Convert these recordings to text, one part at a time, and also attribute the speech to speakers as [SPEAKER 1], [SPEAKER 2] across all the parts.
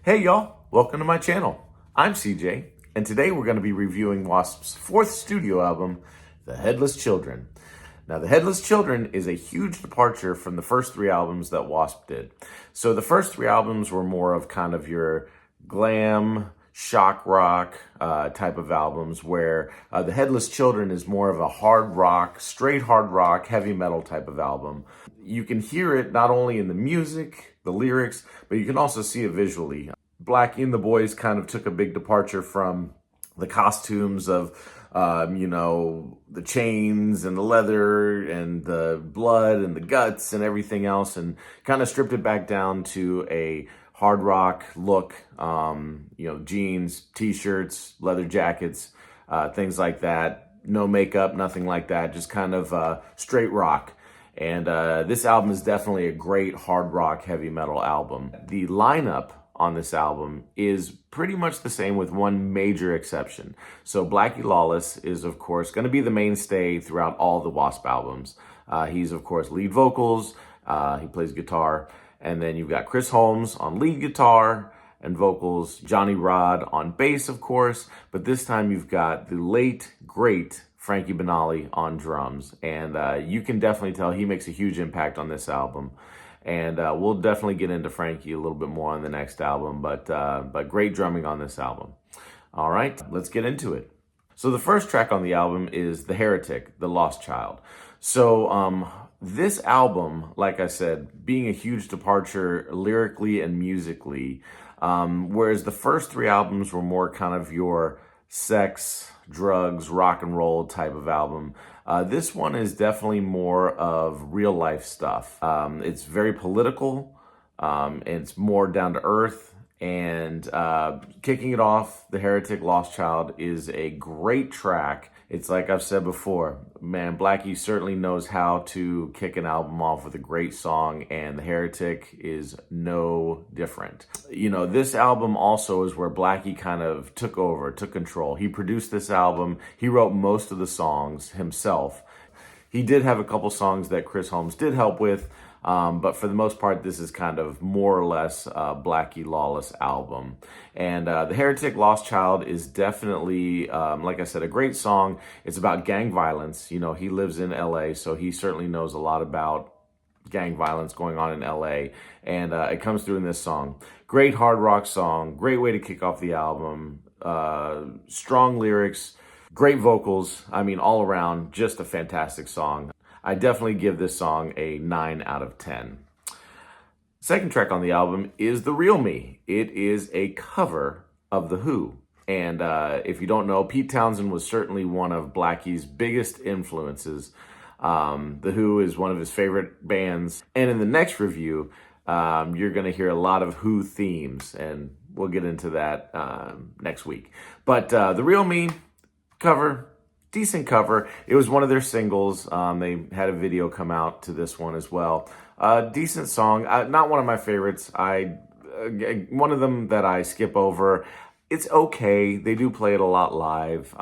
[SPEAKER 1] Hey y'all, welcome to my channel. I'm CJ, and today we're going to be reviewing W.A.S.P's fourth studio album, The Headless Children. Now, The Headless Children is a huge departure from the first three albums that W.A.S.P did. So the first three albums were more of kind of your glam, shock rock type of albums, where The Headless Children is more of a hard rock, straight hard rock, heavy metal type of album. You can hear it not only in the music, the lyrics, but you can also see it visually. Blackie and the boys kind of took a big departure from the costumes of, the chains and the leather and the blood and the guts and everything else, and kind of stripped it back down to a hard rock look, jeans, t-shirts, leather jackets, things like that. No makeup, nothing like that, just kind of straight rock. And this album is definitely a great hard rock, heavy metal album. The lineup on this album is pretty much the same with one major exception. So Blackie Lawless is, of course, going to be the mainstay throughout all the W.A.S.P albums. He's, of course, lead vocals. He plays guitar. And then you've got Chris Holmes on lead guitar and vocals, Johnny Rod on bass, of course, but this time you've got the late, great Frankie Banali on drums. And you can definitely tell he makes a huge impact on this album. And we'll definitely get into Frankie a little bit more on the next album, but great drumming on this album. All right, let's get into it. So the first track on the album is The Heretic, The Lost Child. So this album, like I said, being a huge departure lyrically and musically, whereas the first three albums were more kind of your sex, drugs, rock and roll type of album. This one is definitely more of real life stuff. It's very political. It's more down to earth. And kicking it off, The Heretic, Lost Child is a great track. It's like I've said before, man, Blackie certainly knows how to kick an album off with a great song, and The Heretic is no different. You know, this album also is where Blackie kind of took over, took control. He produced this album. He wrote most of the songs himself. He did have a couple songs that Chris Holmes did help with, but for the most part, this is kind of more or less a Blackie Lawless album. And The Heretic, Lost Child is definitely, like I said, a great song. It's about gang violence. You know, he lives in LA, so he certainly knows a lot about gang violence going on in LA. And it comes through in this song. Great hard rock song. Great way to kick off the album. Strong lyrics. Great vocals. I mean, all around, just a fantastic song. I definitely give this song a 9 out of 10. Second track on the album is The Real Me. It is a cover of The Who. And if you don't know, Pete Townsend was certainly one of Blackie's biggest influences. The Who is one of his favorite bands. And in the next review, you're going to hear a lot of Who themes. And we'll get into that next week. But The Real Me cover, decent cover. It was one of their singles. They had a video come out to this one as well. Decent song. Not one of my favorites. One of them that I skip over. It's okay. They do play it a lot live.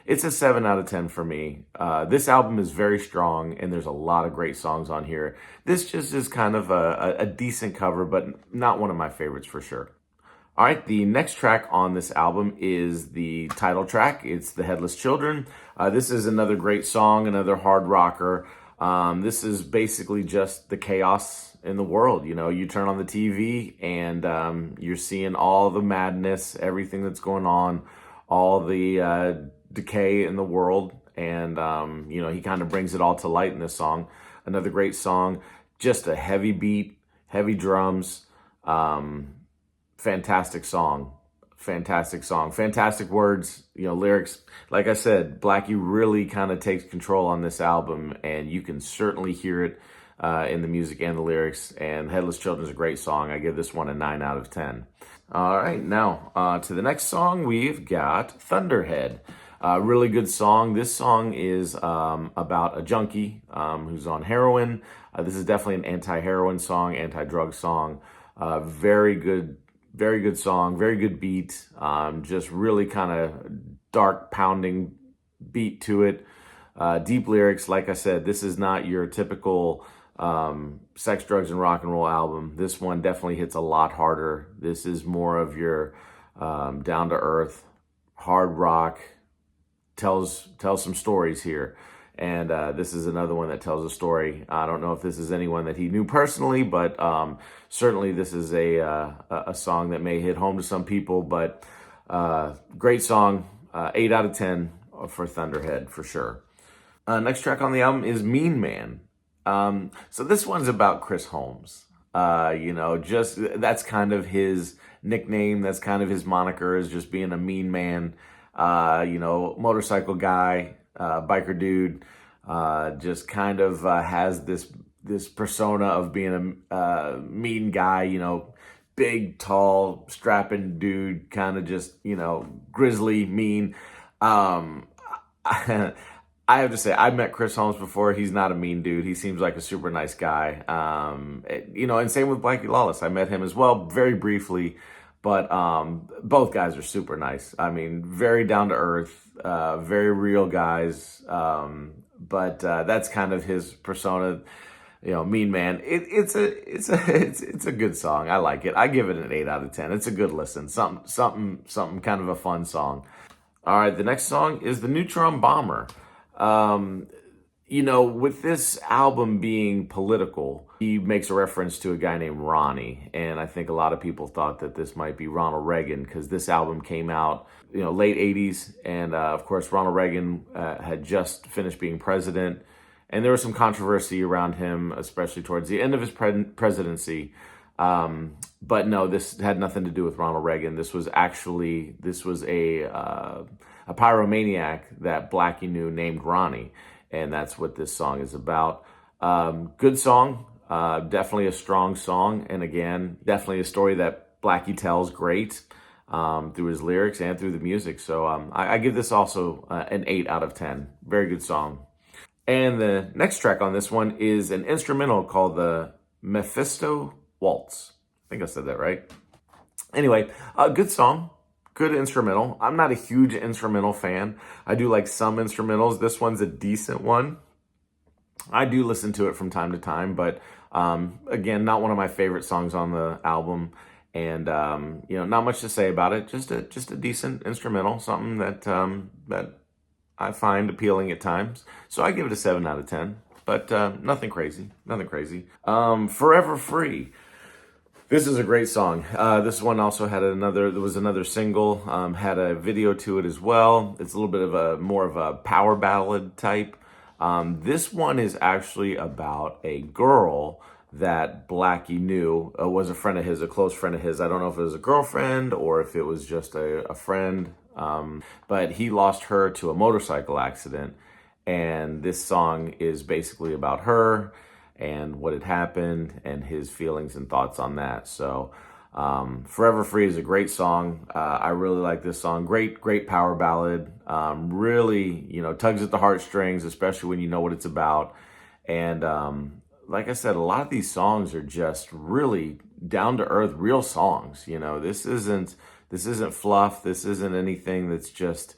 [SPEAKER 1] It's a 7 out of 10 for me. This album is very strong, and there's a lot of great songs on here. This just is kind of a decent cover, but not one of my favorites for sure. All right, the next track on this album is the title track. It's The Headless Children. This is another great song, another hard rocker. This is basically just the chaos in the world. You know, you turn on the TV and you're seeing all the madness, everything that's going on, all the decay in the world. And, he kind of brings it all to light in this song. Another great song, just a heavy beat, heavy drums. Fantastic song, fantastic words, lyrics. Like I said, Blackie really kind of takes control on this album, and you can certainly hear it in the music and the lyrics. And Headless Children is a great song. I give this one a 9 out of 10. All right, now to the next song, we've got Thunderhead. Really good song. This song is about a junkie who's on heroin. This is definitely an anti-heroin song, anti-drug song. Very good song, very good beat. Just really kind of dark, pounding beat to it. Deep lyrics. Like I said, this is not your typical Sex, Drugs, and Rock and Roll album. This one definitely hits a lot harder. This is more of your down to earth, hard rock, tells some stories here. And this is another one that tells a story. I don't know if this is anyone that he knew personally, but certainly this is a song that may hit home to some people. But great song, 8 out of 10 for Thunderhead for sure. Next track on the album is Mean Man. So this one's about Chris Holmes. Just that's kind of his nickname. That's kind of his moniker, is just being a mean man. Motorcycle guy, biker dude. Just kind of has this persona of being a mean guy. Big, tall, strapping dude, kind of just grizzly, mean. I have to say, I've met Chris Holmes before. He's not a mean dude. He seems like a super nice guy. And same with Blackie Lawless. I met him as well, very briefly, but both guys are super nice. I mean, very down to earth, very real guys. But that's kind of his persona. Mean Man. It's a good song. I like it. I give it an 8 out of 10. It's a good listen. Something kind of a fun song. All right, the next song is The Neutron Bomber. With this album being political, he makes a reference to a guy named Ronnie. And I think a lot of people thought that this might be Ronald Reagan, because this album came out, late 80s. And, of course, Ronald Reagan had just finished being president. And there was some controversy around him, especially towards the end of his presidency. But no, this had nothing to do with Ronald Reagan. This was a pyromaniac that Blackie knew named Ronnie, and that's what this song is about. Good song, definitely a strong song, and again, definitely a story that Blackie tells great through his lyrics and through the music. So I give this also an 8 out of 10. Very good song. And the next track on this one is an instrumental called the Mephisto Waltz. I think I said that right. Anyway, good song, good instrumental. I'm not a huge instrumental fan. I do like some instrumentals. This one's a decent one. I do listen to it from time to time, but again, not one of my favorite songs on the album. And not much to say about it. Just a decent instrumental, something that I find appealing at times. So I give it a 7 out of 10. But nothing crazy. Forever Free. This is a great song. This one also had another single, had a video to it as well. It's a little bit of more of a power ballad type. This one is actually about a girl that Blackie knew was a friend of his, a close friend of his. I don't know if it was a girlfriend or if it was just a friend, but he lost her to a motorcycle accident. And this song is basically about her and what had happened and his feelings and thoughts on that. So Forever Free is a great song. I really like this song. Great power ballad. Really, tugs at the heartstrings, especially when you know what it's about. And like I said, a lot of these songs are just really down to earth, real songs. This isn't fluff. This isn't anything that's just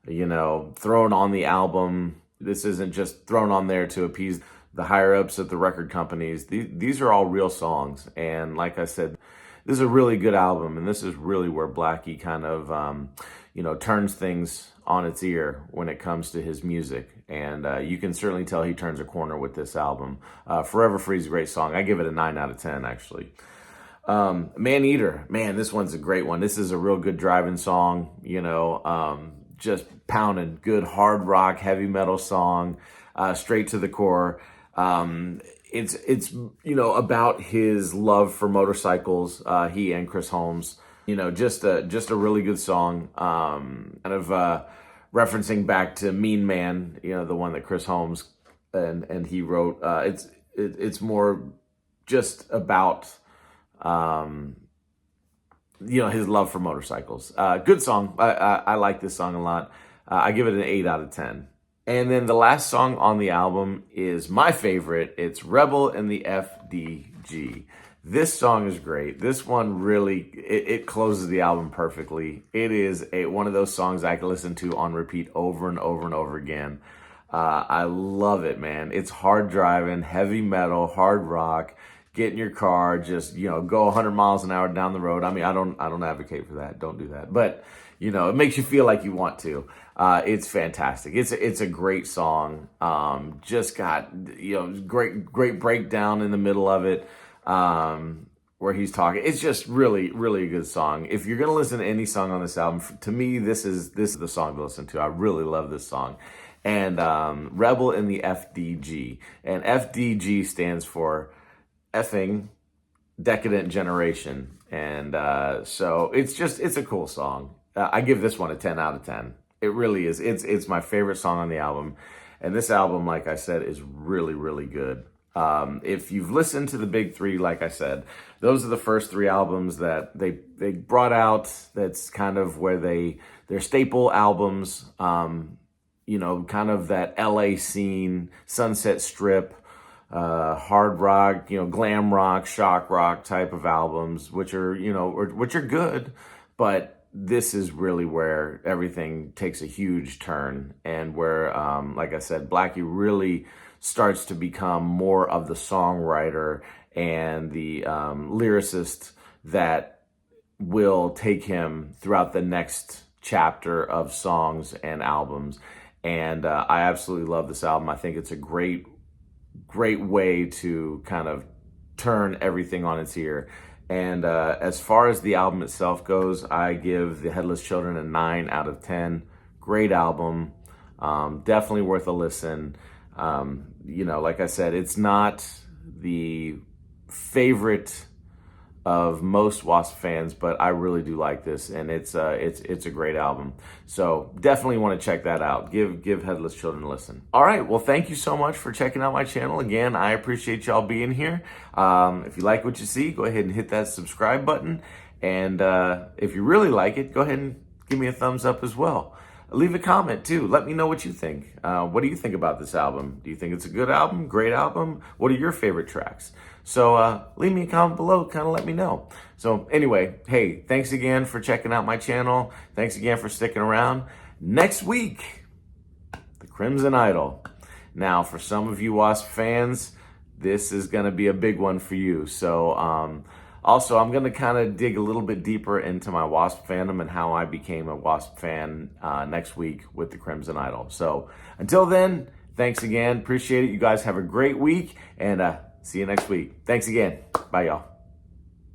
[SPEAKER 1] thrown on the album. This isn't just thrown on there to appease the higher ups at the record companies. These are all real songs. And like I said, this is a really good album. And this is really where Blackie kind of, turns things on its ear when it comes to his music. And you can certainly tell he turns a corner with this album. Forever Free is a great song. I give it a 9 out of 10, actually. Man Eater. Man, this one's a great one. This is a real good driving song, just pounding, good hard rock, heavy metal song, straight to the core. It's about his love for motorcycles. He and Chris Holmes, just a really good song. Kind of referencing back to Mean Man, the one that Chris Holmes and he wrote. It's more just about his love for motorcycles. Good song. I like this song a lot. I give it an 8 out of 10. And then the last song on the album is my favorite. It's Rebel in the FDG. This song is great. This one really, it closes the album perfectly. It is one of those songs I can listen to on repeat over and over and over again. I love it, man. It's hard driving, heavy metal, hard rock. Get in your car, just, go 100 miles an hour down the road. I mean, I don't advocate for that. Don't do that. But, it makes you feel like you want to. It's fantastic. It's a great song. Just got, great breakdown in the middle of it. Where he's talking. It's just really, really a good song. If you're going to listen to any song on this album, to me, this is the song to listen to. I really love this song. And Rebel in the FDG. And FDG stands for effing decadent generation. And so it's a cool song. I give this one a 10 out of 10. It really is. It's my favorite song on the album. And this album, like I said, is really, really good. If you've listened to the big three, like I said, those are the first three albums that they brought out. That's kind of where they're staple albums, kind of that LA scene, Sunset Strip, hard rock, glam rock, shock rock type of albums, which are good, but this is really where everything takes a huge turn, and where, like I said, Blackie really starts to become more of the songwriter and the lyricist that will take him throughout the next chapter of songs and albums. And I absolutely love this album. I think it's a great way to kind of turn everything on its ear. And as far as the album itself goes, I give the Headless Children a 9 out of 10. Great album. Definitely worth a listen. Like I said, it's not the favorite of most W.A.S.P fans, but I really do like this, and it's a great album. So definitely want to check that out. Give Headless Children a listen. All right, well, thank you so much for checking out my channel. Again, I appreciate y'all being here. If you like what you see, go ahead and hit that subscribe button, and if you really like it, go ahead and give me a thumbs up as well. Leave a comment too. Let me know what you think. What do you think about this album? Do you think it's a good album? Great album? What are your favorite tracks? So leave me a comment below. Kind of let me know. So anyway, hey, thanks again for checking out my channel. Thanks again for sticking around. Next week, The Crimson Idol. Now, for some of you W.A.S.P fans, this is going to be a big one for you. So also, I'm going to kind of dig a little bit deeper into my W.A.S.P fandom and how I became a W.A.S.P fan next week with The Crimson Idol. So until then, thanks again. Appreciate it. You guys have a great week, and see you next week. Thanks again. Bye, y'all.